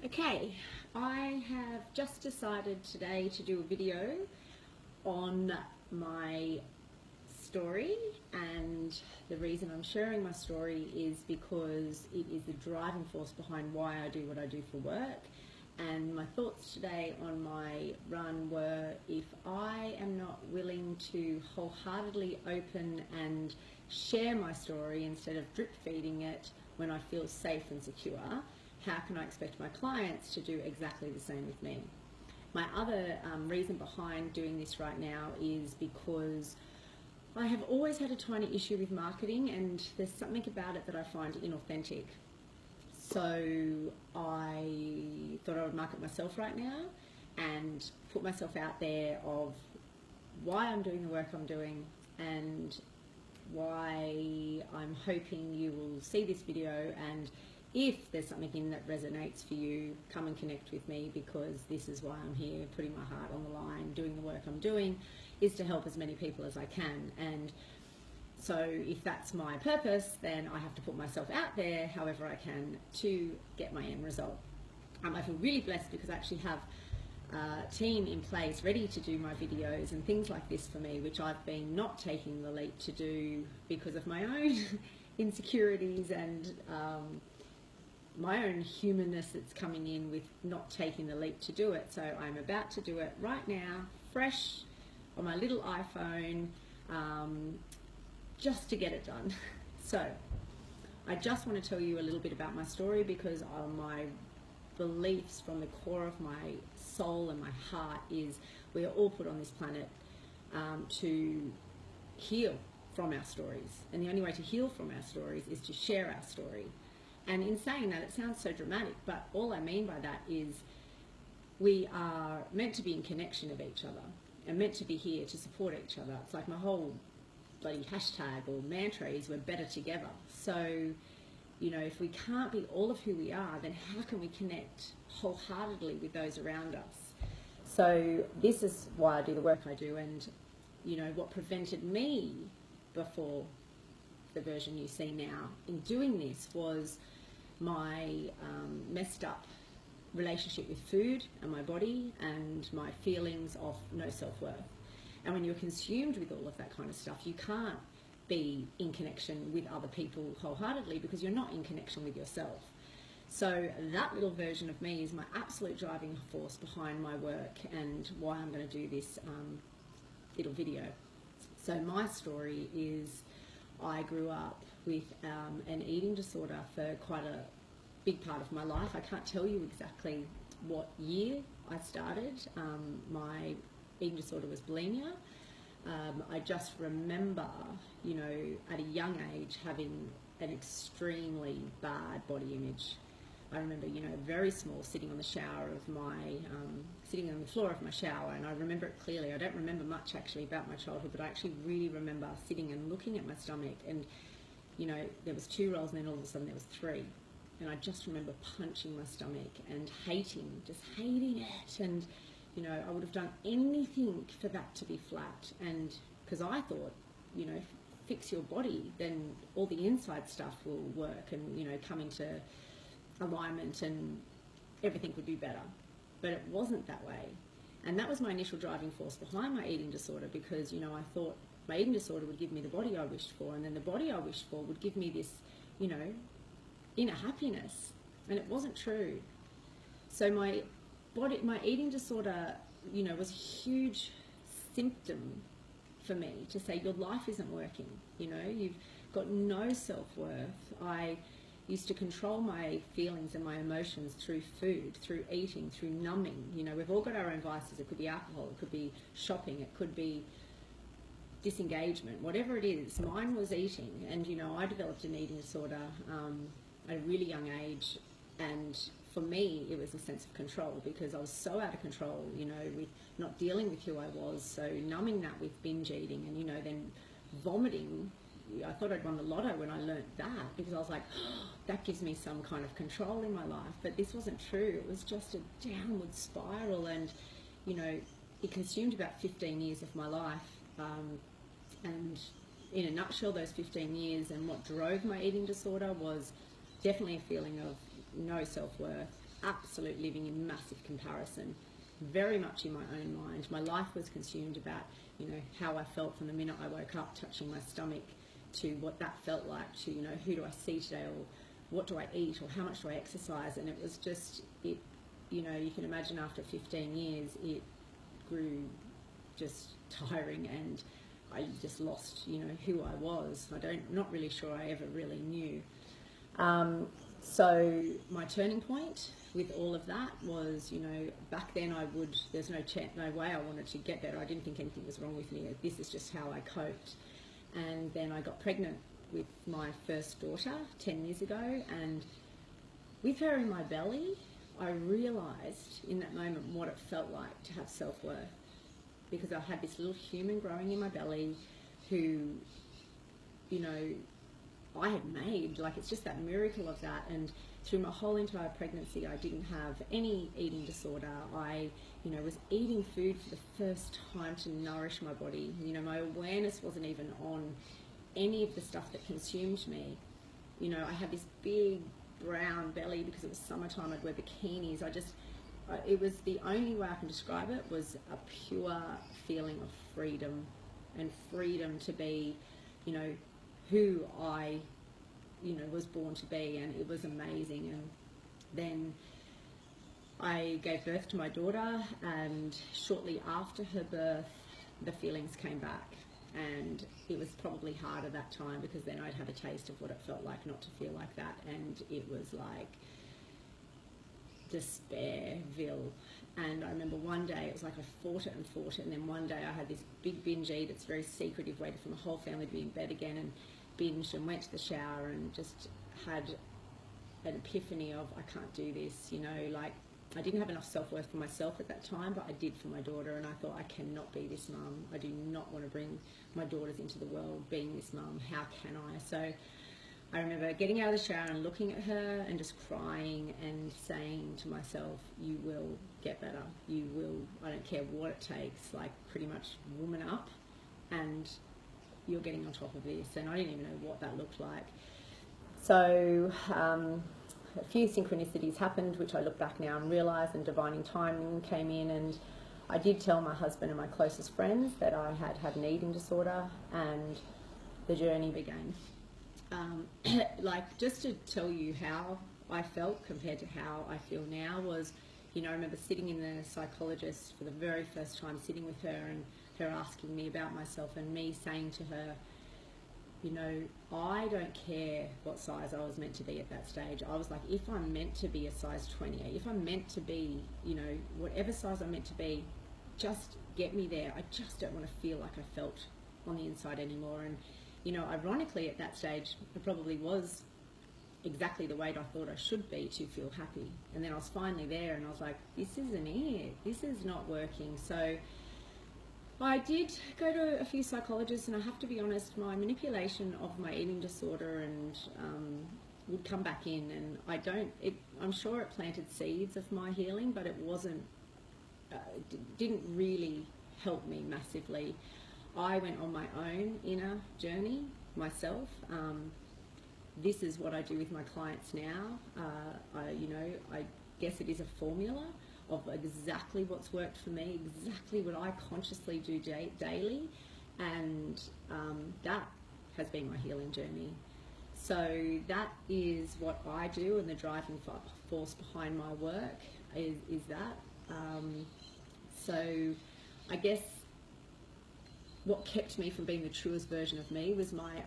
Okay, I have just decided today to do a video on my story, and the reason I'm sharing my story is because it is the driving force behind why I do what I do for work. And my thoughts today on my run were, if I am not willing to wholeheartedly open and share my story instead of drip feeding it when I feel safe and secure, how can I expect my clients to do exactly the same with me? My other reason behind doing this right now is because I have always had a tiny issue with marketing, and there's something about it that I find inauthentic. So I thought I would market myself right now and put myself out there of why I'm doing the work I'm doing and why I'm hoping you will see this video, and if there's something in that resonates for you, come and connect with me, because this is why I'm here, putting my heart on the line, doing the work I'm doing, is to help as many people as I can. And so if that's my purpose, then I have to put myself out there however I can to get my end result. I feel really blessed because I actually have a team in place ready to do my videos and things like this for me, which I've been not taking the leap to do because of my own insecurities and my own humanness that's coming in with not taking the leap to do it. So I'm about to do it right now, fresh on my little iPhone, just to get it done. So I just want to tell you a little bit about my story, because my beliefs from the core of my soul and my heart is we are all put on this planet to heal from our stories, and the only way to heal from our stories is to share our story. And in saying that, it sounds so dramatic, but all I mean by that is we are meant to be in connection of each other and meant to be here to support each other. It's like my whole bloody hashtag or mantra is we're better together. So, you know, if we can't be all of who we are, then how can we connect wholeheartedly with those around us? So this is why I do the work I do. And, you know, what prevented me before the version you see now in doing this was my messed up relationship with food and my body and my feelings of no self-worth. And when you're consumed with all of that kind of stuff, you can't be in connection with other people wholeheartedly because you're not in connection with yourself. So that little version of me is my absolute driving force behind my work and why I'm going to do this little video. So my story is I grew up with an eating disorder for quite a big part of my life. I can't tell you exactly what year I started. My eating disorder was bulimia. I just remember, you know, at a young age having an extremely bad body image. I remember, you know, very small, sitting on the floor of my shower, and I remember it clearly. I don't remember much actually about my childhood, but I actually really remember sitting and looking at my stomach, and, you know, there was 2 rolls, and then all of a sudden there was 3. And I just remember punching my stomach and just hating it. And, you know, I would have done anything for that to be flat. And because I thought, you know, fix your body, then all the inside stuff will work and, you know, come into alignment and everything would be better. But it wasn't that way. And that was my initial driving force behind my eating disorder, because, you know, I thought my eating disorder would give me the body I wished for, and then the body I wished for would give me this, you know, inner happiness. And it wasn't true. So my eating disorder, you know, was a huge symptom for me to say your life isn't working. You know, you've got no self-worth. I used to control my feelings and my emotions through food, through eating, through numbing. You know, we've all got our own vices. It could be alcohol, it could be shopping, it could be disengagement, whatever it is. Mine was eating. And, you know, I developed an eating disorder at a really young age, and for me it was a sense of control, because I was so out of control, you know, with not dealing with who I was. So numbing that with binge eating, and, you know, then vomiting. I thought I'd won the lotto when I learnt that, because I was like, oh, that gives me some kind of control in my life. But this wasn't true. It was just a downward spiral, and, you know, it consumed about 15 years of my life. And in a nutshell, those 15 years and what drove my eating disorder was definitely a feeling of no self-worth, absolute living in massive comparison, very much in my own mind. My life was consumed about, how I felt from the minute I woke up, touching my stomach, to what that felt like, to, who do I see today, or what do I eat, or how much do I exercise. And it was just, you can imagine after 15 years, it grew just tiring, and I just lost, who I was. Not really sure I ever really knew. So my turning point with all of that was, back then there's no way I wanted to get better. I didn't think anything was wrong with me. This is just how I coped. And then I got pregnant with my first daughter 10 years ago, and with her in my belly, I realised in that moment what it felt like to have self-worth, because I had this little human growing in my belly who, I had made. Like, it's just that miracle of that. And through my whole entire pregnancy, I didn't have any eating disorder. I, was eating food for the first time to nourish my body. My awareness wasn't even on any of the stuff that consumed me. I had this big brown belly because it was summertime. I'd wear bikinis. It was the only way I can describe it, was a pure feeling of freedom, and freedom to be, who I, was born to be. And it was amazing. And then I gave birth to my daughter, and shortly after her birth, the feelings came back. And it was probably harder that time, because then I'd had a taste of what it felt like not to feel like that. And it was like Despairville. And I remember one day, it was like I fought it, and then one day I had this big binge eat. It's very secretive, waited for my whole family to be in bed again, and binged and went to the shower and just had an epiphany of, I can't do this. Like, I didn't have enough self-worth for myself at that time, but I did for my daughter. And I thought, I cannot be this mum. I do not want to bring my daughters into the world being this mum. How can I? So I remember getting out of the shower and looking at her and just crying and saying to myself, you will get better. You will. I don't care what it takes. Like, pretty much woman up, and you're getting on top of this. And I didn't even know what that looked like. So a few synchronicities happened, which I look back now and realise, and divining timing came in, and I did tell my husband and my closest friends that I had an eating disorder, and the journey began. Like, just to tell you how I felt compared to how I feel now was, I remember sitting in the psychologist for the very first time, sitting with her, and her asking me about myself, and me saying to her, I don't care what size I was meant to be at that stage. I was like, if I'm meant to be a size 28, if I'm meant to be, whatever size I'm meant to be, just get me there. I just don't want to feel like I felt on the inside anymore. And, ironically, at that stage, it probably was exactly the weight I thought I should be to feel happy. And then I was finally there, and I was like, this isn't it. This is not working. So I did go to a few psychologists, and I have to be honest, my manipulation of my eating disorder and would come back in, and I'm sure it planted seeds of my healing, but it wasn't, didn't really help me massively. I went on my own inner journey myself. This is what I do with my clients now. I guess it is a formula of exactly what's worked for me, exactly what I consciously do daily, and that has been my healing journey. So that is what I do, and the driving force behind my work is that. So I guess what kept me from being the truest version of me was my,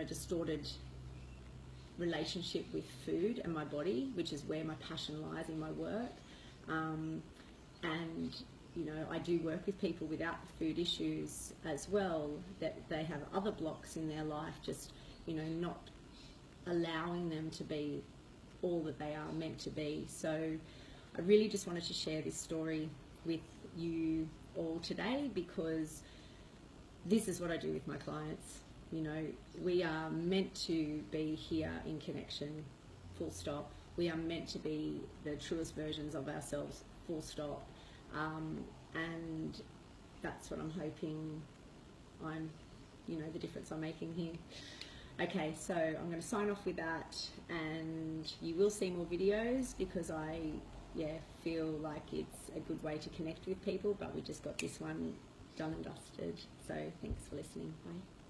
distorted relationship with food and my body, which is where my passion lies in my work. And I do work with people without the food issues as well, that they have other blocks in their life, just not allowing them to be all that they are meant to be. So I really just wanted to share this story with you all today, because this is what I do with my clients. We are meant to be here in connection, full stop. We are meant to be the truest versions of ourselves, full stop. And that's what I'm hoping the difference I'm making here. Okay, so I'm going to sign off with that, and you will see more videos because I feel like it's a good way to connect with people, but we just got this one done and dusted. So thanks for listening. Bye.